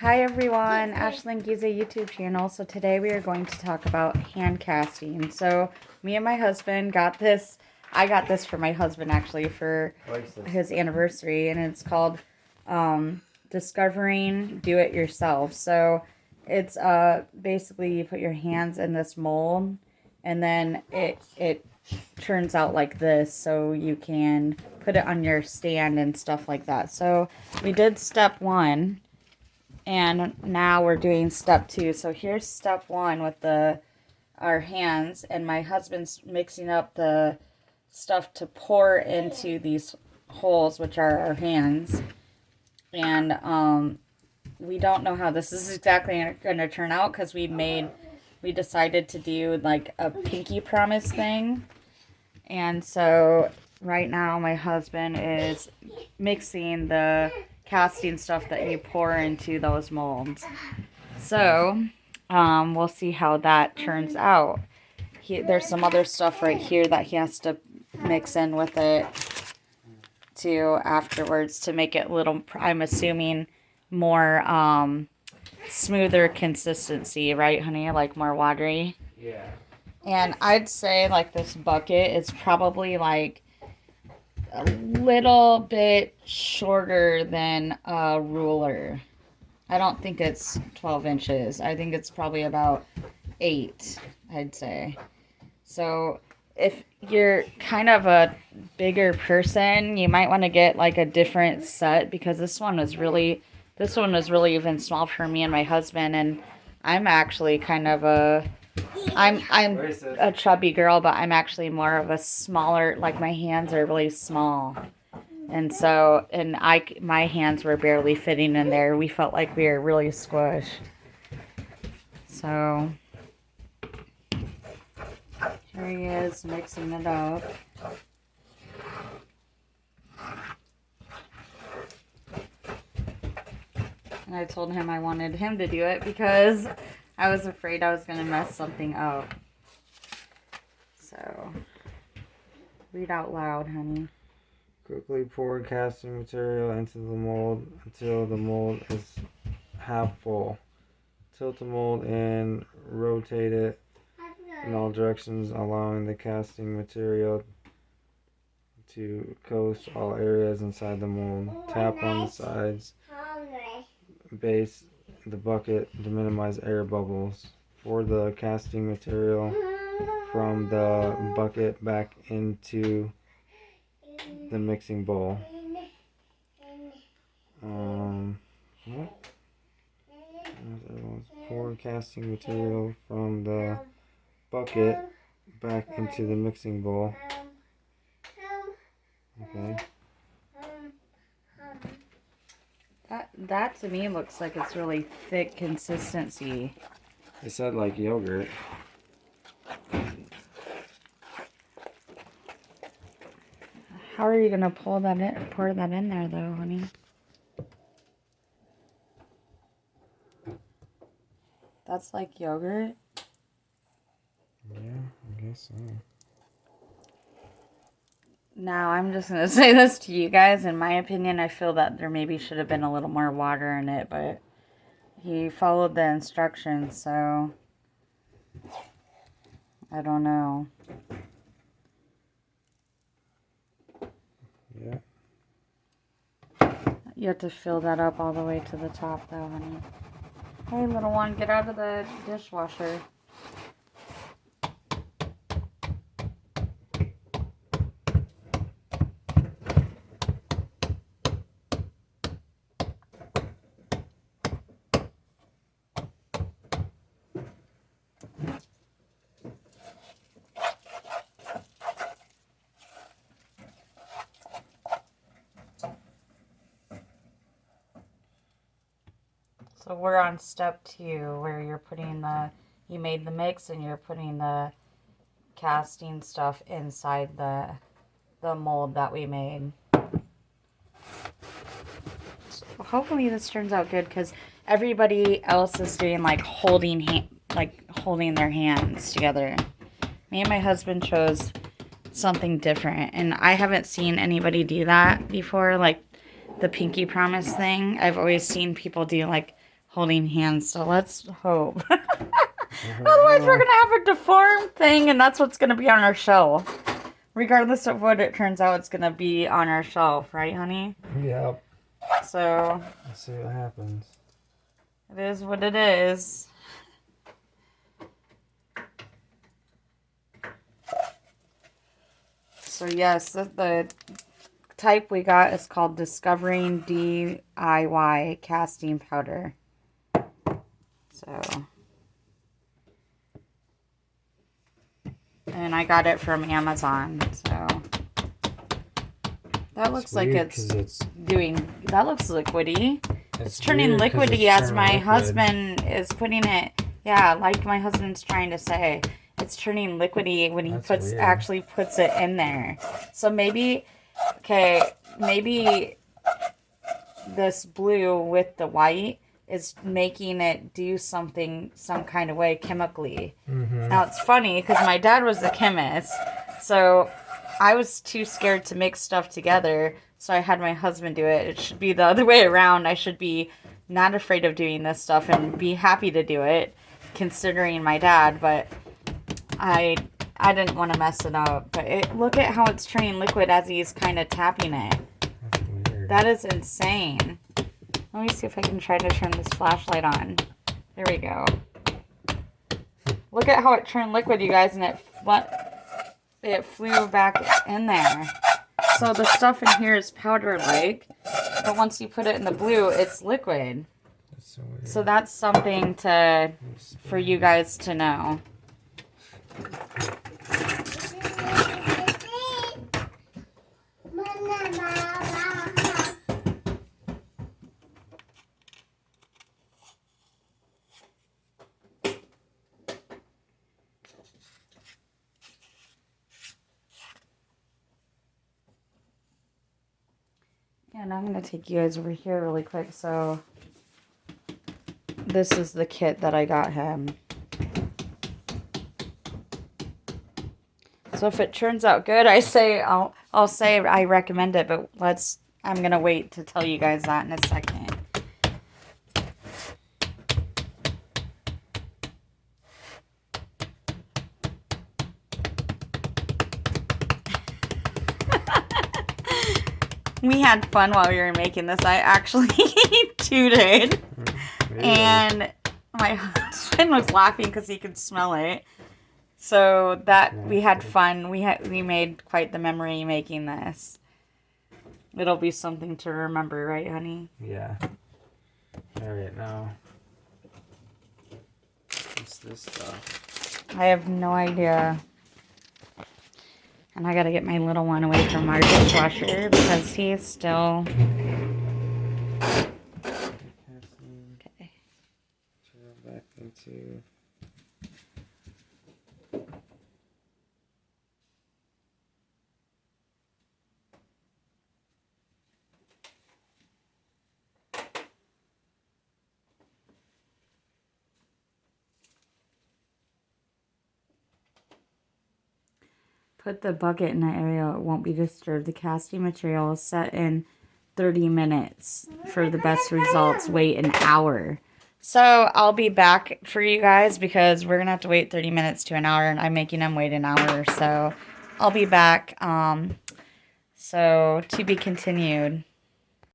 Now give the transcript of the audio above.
Hi everyone, Ashlyn Giza YouTube channel. So today we are going to talk about hand casting. So me and my husband got this. I got this for my husband actually for his anniversary, and it's called Discovering DYI. So it's basically you put your hands in this mold, and then it turns out like this, so you can put it on your stand and stuff like that. So we did step 1. And now we're doing step 2. So here's step 1 with our hands, and my husband's mixing up the stuff to pour into these holes, which are our hands. And we don't know how this is exactly going to turn out, because we decided to do like a pinky promise thing. And so right now my husband is mixing the casting stuff that you pour into those molds. So we'll see how that turns out. There's some other stuff right here that he has to mix in with it too afterwards to make it a little, I'm assuming, more smoother consistency, right honey? Like more watery. Yeah. And I'd say like this bucket is probably like a little bit shorter than a ruler. I don't think it's 12 inches. I think it's probably about 8, I'd say. So if you're kind of a bigger person, you might want to get like a different set, because this one was really even small for me and my husband, and I'm actually kind of I'm a chubby girl, but I'm actually more of a smaller, like my hands are really small. And so, my hands were barely fitting in there. We felt like we were really squished. So, here he is mixing it up. And I told him I wanted him to do it because I was afraid I was going to mess something up. So, read out loud, honey. Quickly pour casting material into the mold until the mold is half full. Tilt the mold and rotate it in all directions, allowing the casting material to coat all areas inside the mold. Tap on the sides, base the bucket to minimize air bubbles. Pour the casting material from the bucket back into the mixing bowl. Pour casting material from the bucket back into the mixing bowl. Okay. That to me looks like it's really thick consistency. It said like yogurt. How are you gonna pour that in there though, honey? That's like yogurt. Yeah, I guess so. Now I'm just gonna say this to you guys. In my opinion, I feel that there maybe should have been a little more water in it, but he followed the instructions, so I don't know. Yeah. You have to fill that up all the way to the top though, honey. Hey, little one, get out of the dishwasher. So we're on step 2, where you're putting you made the mix and you're putting the casting stuff inside the mold that we made. So hopefully this turns out good, because everybody else is doing like holding their hands together. Me and my husband chose something different, and I haven't seen anybody do that before, like the pinky promise thing. I've always seen people do like holding hands, so let's hope. Otherwise, we're going to have a deformed thing, and that's what's going to be on our shelf. Regardless of what it turns out, it's going to be on our shelf, right, honey? Yep. So, Let's see what happens. it is what it is. So, yes, the type we got is called Discovering DYI casting powder. So, and I got it from Amazon. So that looks like it's doing. That looks liquidy. It's turning liquidy as my husband is putting it. Yeah, like my husband's trying to say, it's turning liquidy when he actually puts it in there. So maybe. Okay, maybe this blue with the white is making it do something some kind of way chemically. Now, it's funny because my dad was a chemist, so I was too scared to mix stuff together, so I had my husband do it. It should be the other way around. I should be not afraid of doing this stuff and be happy to do it, considering my dad, but I didn't want to mess it up, but look at how it's turning liquid as he's kind of tapping it. That's weird. That is insane. Let me see if I can try to turn this flashlight on. There we go. Look at how it turned liquid, you guys, and it flew back in there. So the stuff in here is powder-like, but once you put it in the blue, it's liquid. That's so weird. So that's something for you guys to know. And I'm going to take you guys over here really quick. So this is the kit that I got him. So if it turns out good, I'll say I recommend it, but I'm going to wait to tell you guys that in a second. We had fun while we were making this. I actually tooted. And my husband was laughing because he could smell it. So we had fun. We made quite the memory making this. It'll be something to remember, right, honey? Yeah. All right, now. What's this stuff? I have no idea. And I gotta get my little one away from our dishwasher because he's still... Okay. Turn back into... Put the bucket in an area it won't be disturbed. The casting material is set in 30 minutes. For the best results, wait an hour. So I'll be back for you guys because we're going to have to wait 30 minutes to an hour, and I'm making them wait an hour. So I'll be back. So to be continued.